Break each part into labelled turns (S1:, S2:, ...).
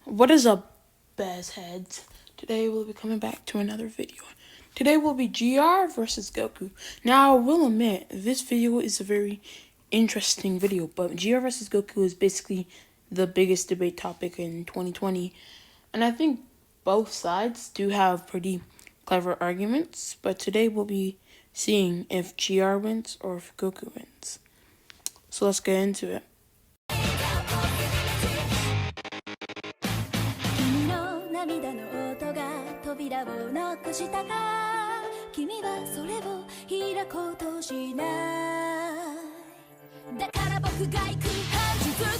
S1: What is up, Baz heads? Today we'll be coming back to another video. Today will be GR versus Goku. Now, I will admit, this video is a very interesting video, but GR versus Goku is basically the biggest debate topic in 2020. And I think both sides do have pretty clever arguments, but today we'll be seeing if GR wins or if Goku wins. So let's get into it.
S2: 涙の音が扉をノックしたか君はそれを開こうとしないだから僕が行く静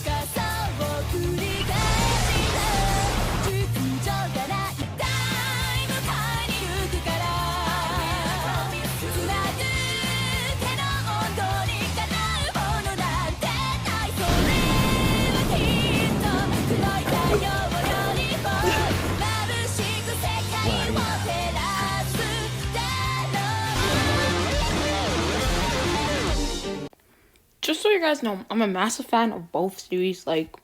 S2: かさを繰り返した熟女から一体迎えに行くからつなぐ手の温度にかなうものなんてないそれはきっと黒い太陽
S1: Just so you guys know, I'm a massive fan of both series. Like,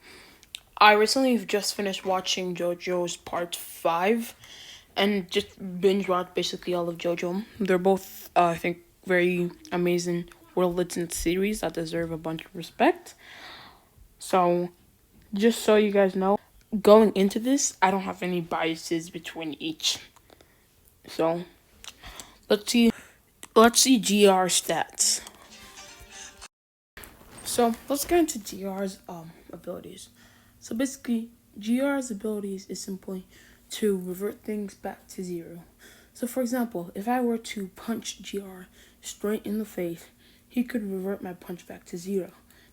S1: I recently just finished watching JoJo's Part 5 and just binge watched basically all of JoJo. They're both, I think, very amazing world-lit series that deserve a bunch of respect. So, just so you guys know, going into this, I don't have any biases between each. So, let's see GR stats. So let's get into GR's abilities. So basically, GR's abilities is simply to revert things back to zero. So for example, if I were to punch GR straight in the face, he could revert my punch back to zero.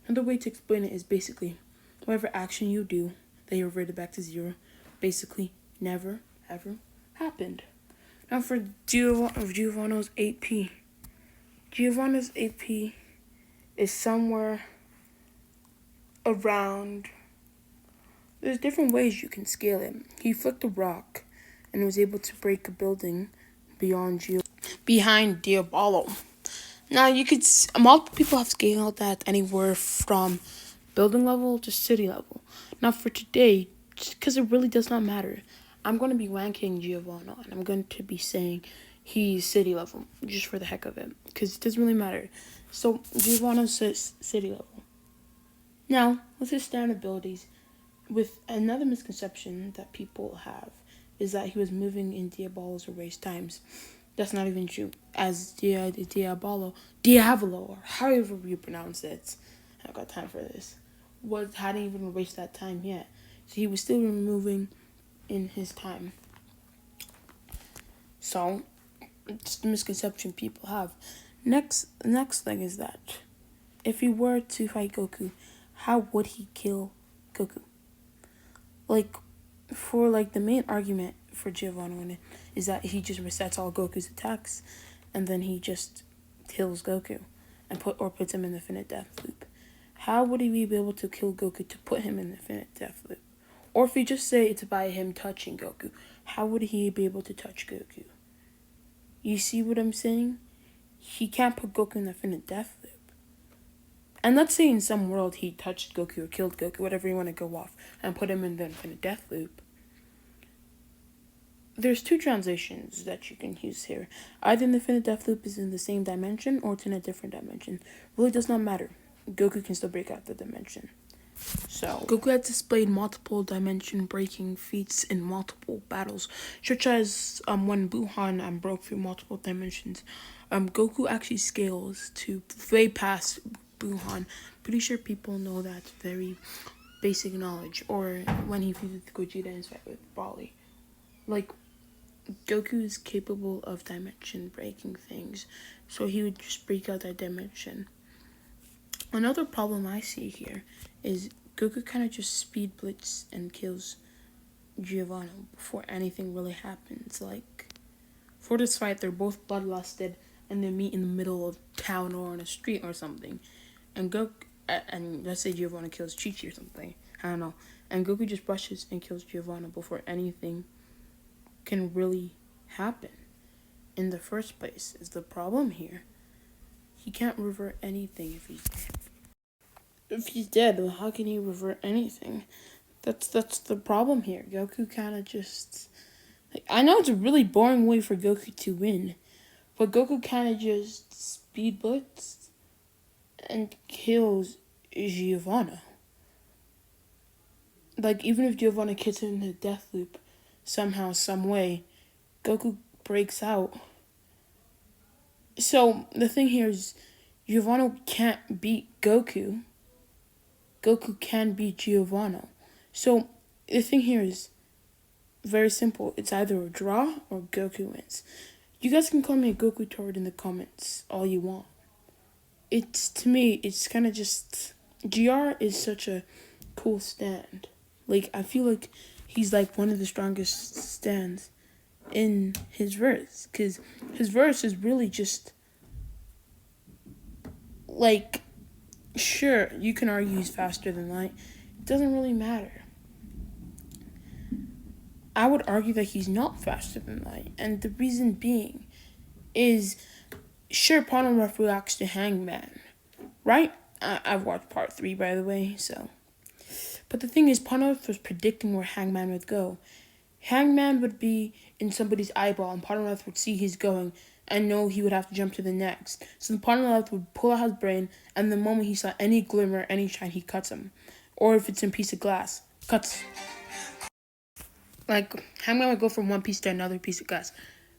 S1: Another way to explain it is basically, whatever action you do that you reverted back to zero, basically never ever happened. Now for Giovanna's AP. Giovanna's AP is somewhere around. There's different ways you can scale it. He flicked a rock and was able to break a building behind Diablo. Now you could multiple people have scaled that anywhere from building level to city level. Now for today, just because it really does not matter, I'm going to be ranking Giovanna and I'm going to be saying he's city level just for the heck of it, because it doesn't really matter. So Giovanna says city level. Now, with his standard abilities, with another misconception that people have is that he was moving in Diabolo's erase times. That's not even true. As Diabolo, or however you pronounce it, I don't got time for this, hadn't even erased that time yet. So he was still moving in his time. So, it's the misconception people have. Next thing is that if he were to fight Goku, how would he kill Goku? The main argument for Giovanna winning is that he just resets all Goku's attacks and then he just kills Goku and puts him in the infinite death loop. How would he be able to kill Goku to put him in the infinite death loop? Or if you just say it's by him touching Goku, how would he be able to touch Goku? You see what I'm saying? He can't put Goku in the infinite death loop. And let's say in some world he touched Goku or killed Goku, whatever you want to go off, and put him in the infinite death loop. There's two transitions that you can use here. Either the infinite death loop is in the same dimension or it's in a different dimension. Really does not matter. Goku can still break out the dimension. So, Goku has displayed multiple dimension breaking feats in multiple battles, such as when Buhan broke through multiple dimensions. Goku actually scales to way past Buhan. Pretty sure people know that very basic knowledge. Or when he fused with Gogeta in his fight with Broly. Goku is capable of dimension breaking things, so he would just break out that dimension. Another problem I see here is Goku kind of just speed blitz and kills Giovanna before anything really happens. For this fight, they're both bloodlusted and they meet in the middle of town or on a street or something. And let's say Giovanna kills Chi-Chi or something. I don't know. And Goku just rushes and kills Giovanna before anything can really happen. In the first place is the problem here. He can't revert anything if he's dead. Well, how can he revert anything? That's the problem here. Goku kind of just like, I know it's a really boring way for Goku to win, but Goku kind of just speed blitzes and kills Giovanna. Like even if Giovanna gets in the death loop somehow, some way, Goku breaks out. So the thing here is Giovanna can't beat Goku. Goku can beat Giovanna. So the thing here is very simple. It's either a draw or Goku wins. You guys can call me a Goku turd in the comments all you want. It's to me, it's kind of just GR is such a cool stand. Like I feel like he's like one of the strongest stands in his verse, because his verse is really just like, sure, you can argue he's faster than light. It doesn't really matter. I would argue that he's not faster than light, and the reason being is, sure, Polnareff reacts to Hangman, right? I've watched part 3, by the way, so. But the thing is, Polnareff was predicting where Hangman would go. Hangman would be in somebody's eyeball, and Polnareff would see he's going and know he would have to jump to the next. So the Polnareff would pull out his brain, and the moment he saw any glimmer, any shine, he cuts him. Or if it's in a piece of glass, cuts. Like, Hangman would go from one piece to another piece of glass.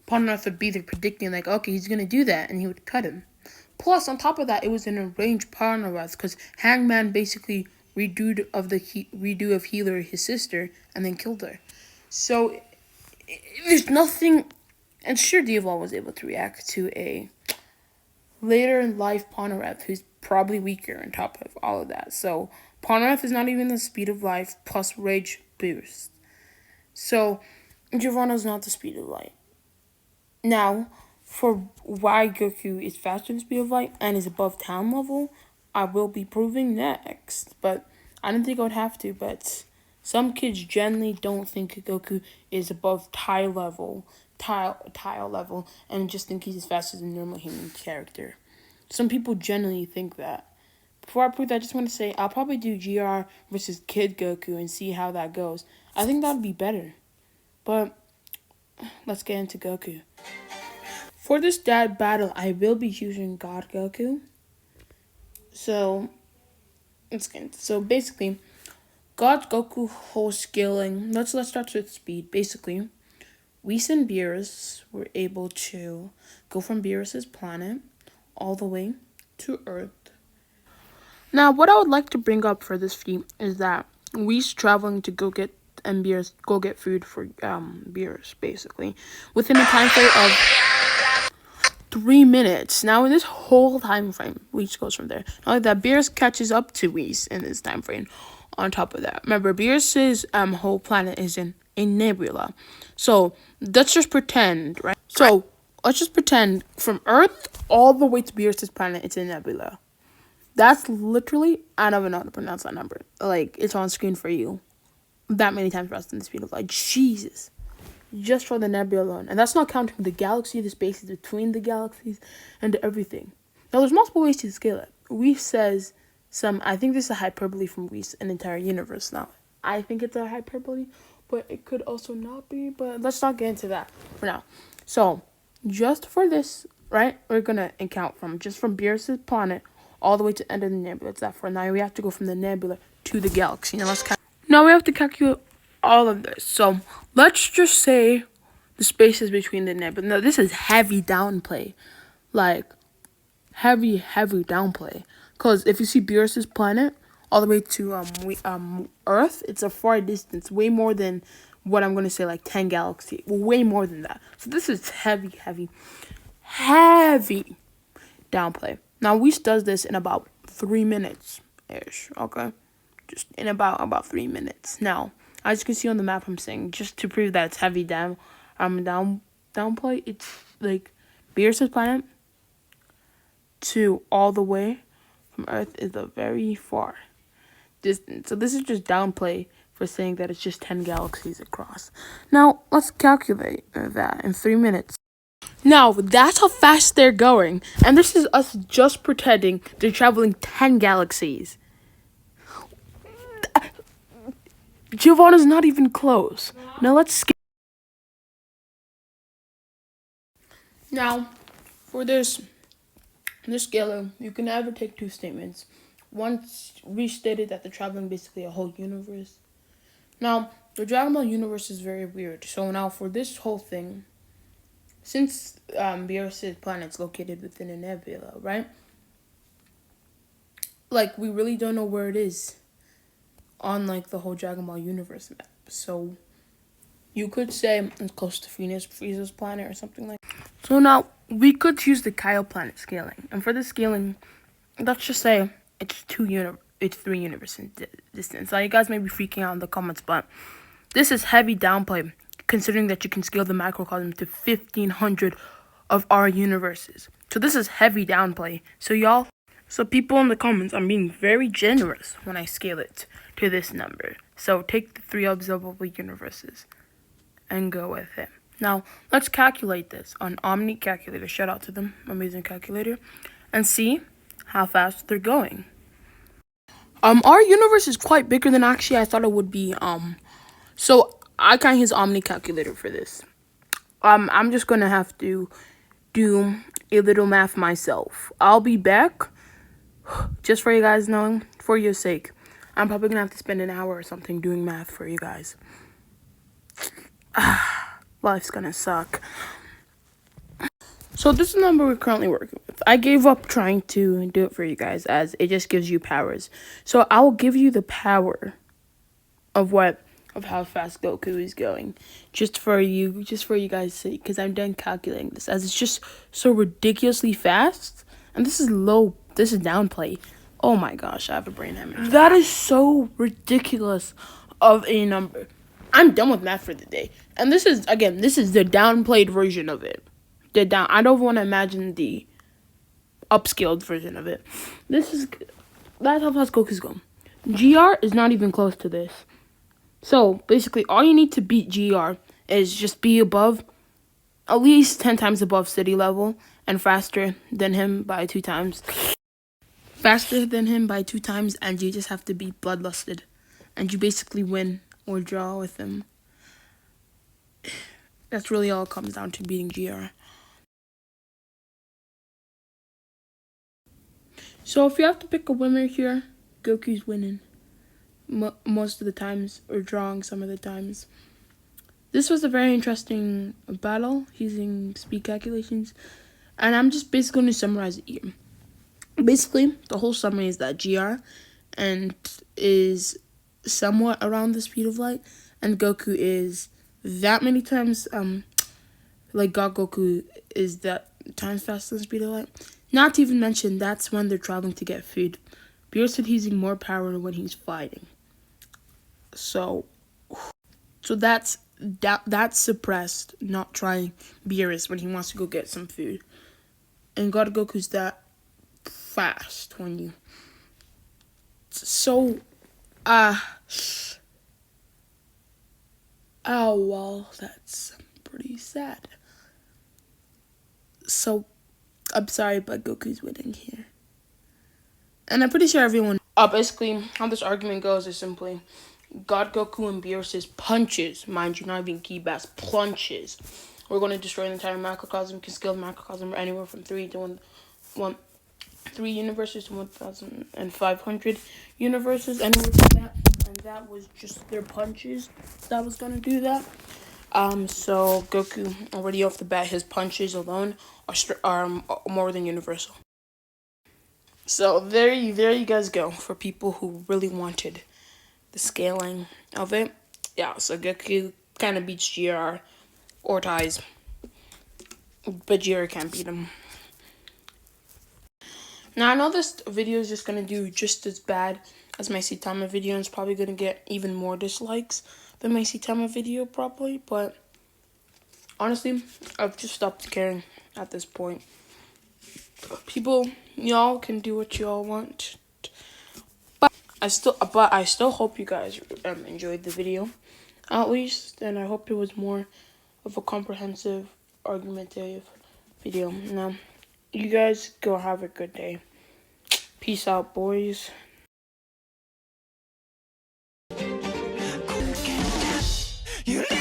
S1: Polnareff would be there predicting, like, okay, he's going to do that, and he would cut him. Plus, on top of that, it was an arranged Polnareff, because Hangman basically redo of Healer, his sister, and then killed her. So, there's nothing, and sure, Diavol was able to react to a later in life Polnareff, who's probably weaker on top of all of that. So, Polnareff is not even the speed of life plus rage boost. So, Giovanna's not the speed of light. Now, for why Goku is faster than the speed of light and is above town level, I will be proving next. But I didn't think I would have to, but some kids generally don't think Goku is above tile level, and just think he's as fast as a normal human character. Some people generally think that. Before I prove that, I just want to say I'll probably do GR versus Kid Goku and see how that goes. I think that would be better. But let's get into Goku. For this dad battle, I will be using God Goku. So basically, God Goku whole scaling. Let's start with speed. Basically, Whis and Beerus were able to go from Beerus's planet all the way to Earth. Now, what I would like to bring up for this feat is that Whis traveling to go get and Beerus go get food for Beerus, basically, within a time frame of 3 minutes. Now, in this whole time frame, Whis goes from there. Not like that, Beerus catches up to Whis in this time frame. On top of that, remember, Beerus's whole planet is in a nebula. So let's just pretend, right? So let's just pretend from Earth all the way to Beerus's planet, it's a nebula. That's literally, I don't even know how to pronounce that number. Like, it's on screen for you. That many times faster than the speed of light. Jesus. Just for the nebula alone. And that's not counting the galaxy, the spaces between the galaxies, and everything. Now, there's multiple ways to scale it. Whis says I think this is a hyperbole from Whis, an entire universe. Now, I think it's a hyperbole, but it could also not be. But let's not get into that for now. So, just for this, right, we're going to account from Beerus' planet all the way to the end of the nebula. It's that for now. We have to go from the nebula to the galaxy. Now we have to calculate all of this. So let's just say the spaces between the nebula. Now this is heavy downplay. Like, heavy downplay. Because if you see Beerus's planet all the way to Earth, it's a far distance. Way more than what I'm going to say, like 10 galaxies. Way more than that. So this is heavy downplay. Now, Whis does this in about 3 minutes-ish, okay? Just in about 3 minutes. Now, as you can see on the map, I'm saying, just to prove that it's heavy downplay, it's like Beerus's planet to all the way from Earth is a very far distance. So this is just downplay for saying that it's just 10 galaxies across. Now, let's calculate that in 3 minutes. Now, that's how fast they're going. And this is us just pretending they're traveling 10 galaxies. Giovanna's not even close. Now let's skip. Now, for this scalar, you can either take two statements. Once we stated that they're traveling basically a whole universe. Now, the Dragon Ball universe is very weird. So now for this whole thing, since Beerus's planet's located within a nebula, right? Like, we really don't know where it is on, like, the whole Dragon Ball universe map. So, you could say it's close to Frieza's planet or something like that. So now, we could use the Kyle planet scaling. And for the scaling, let's just say it's three universe in distance. Now, you guys may be freaking out in the comments, but this is heavy downplay, considering that you can scale the macrocosm to 1,500 of our universes. So this is heavy downplay. So people in the comments, I'm being very generous when I scale it to this number. So take the 3 observable universes and go with it. Now, let's calculate this on Omni Calculator. Shout out to them, amazing calculator. And see how fast they're going. Our universe is quite bigger than actually I thought it would be. So I can't use Omni Calculator for this. I'm just gonna have to do a little math myself. I'll be back. Just for you guys knowing, for your sake. I'm probably gonna have to spend an hour or something doing math for you guys. Life's gonna suck. So this is the number we're currently working with. I gave up trying to do it for you guys as it just gives you powers. So I will give you the power of how fast Goku is going. Just for you guys' sake, because I'm done calculating this as it's just so ridiculously fast. And this is downplay. Oh my gosh, I have a brain hemorrhage. That is so ridiculous of a number. I'm done with math for the day. And this is the downplayed version of it. I don't want to imagine the upscaled version of it. That's how fast Goku's going. GR is not even close to this. So basically, all you need to beat GR is just be above, at least 10 times above city level, and faster than him by 2 times. And you just have to be bloodlusted, and you basically win or draw with him. That's really all it comes down to, beating GR. So if you have to pick a winner here, Goku's winning most of the times, or drawing some of the times. This was a very interesting battle using speed calculations, and I'm just basically going to summarize it here. Basically, the whole summary is that GR and is somewhat around the speed of light, and Goku is that many times, like God Goku is that times faster than the speed of light. Not to even mention, that's when they're traveling to get food. Beerus said he's using more power when he's fighting. So that's suppressed, not trying Beerus when he wants to go get some food. And God Goku's that fast when you... So, oh, well, that's pretty sad. So, I'm sorry, but Goku's winning here. And I'm pretty sure everyone... basically, how this argument goes is simply... God Goku and Beerus's punches, mind you, not even ki bass, punches. We're going to destroy the entire macrocosm. Can scale the macrocosm anywhere from 3 universes to 1,500 universes, anywhere from that. And that was just their punches that was going to do that. So Goku, already off the bat, his punches alone are more than universal. So there you guys go, for people who really wanted the scaling of it. Yeah, so Goku kind of beats GR or ties, but GR can't beat him. Now, I know this video is just going to do just as bad as my Saitama video, and it's probably going to get even more dislikes than my Saitama video, probably, but honestly, I've just stopped caring at this point. People, y'all can do what y'all want. I still hope you guys enjoyed the video, at least, and I hope it was more of a comprehensive, argumentative video. Now, you guys go have a good day. Peace out, boys.
S2: 許